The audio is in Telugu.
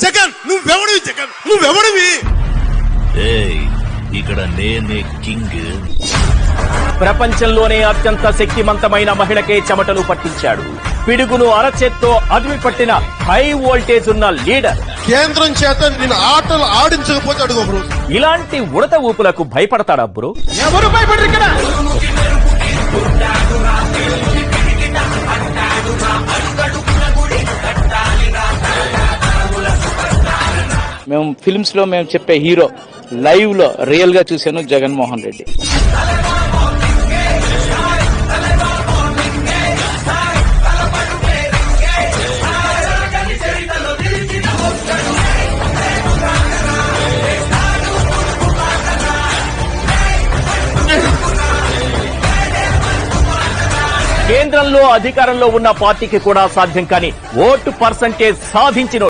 జగన్ నువ్వెవడివి? జగన్ నువ్వెవడివి? ఇక్కడ నేనే కింగ్. ప్రపంచంలోనే అత్యంత శక్తివంతమైన మహిళకే చెమటలు పట్టించాడు. పిడుగును అరచేత్తో అదిమి పట్టిన హై వోల్టేజ్ ఉన్న లీడర్. కేంద్రం చేత నేను ఆటలు ఆడించకపోతే అడుగు బ్రో. ఇలాంటి ఉడత ఊపులకు భయపడతాడా బ్రో? ఎవరు భయపడరు ఇక్కడ. మేము ఫిల్మ్స్ లో మేము చెప్పే హీరో లైవ్ లో రియల్ గా చూశాను జగన్మోహన్ రెడ్డి. కేంద్రంలో అధికారంలో ఉన్న పార్టీకి కూడా సాధ్యం కాని ఓటు పర్సంటేజ్ సాధించిన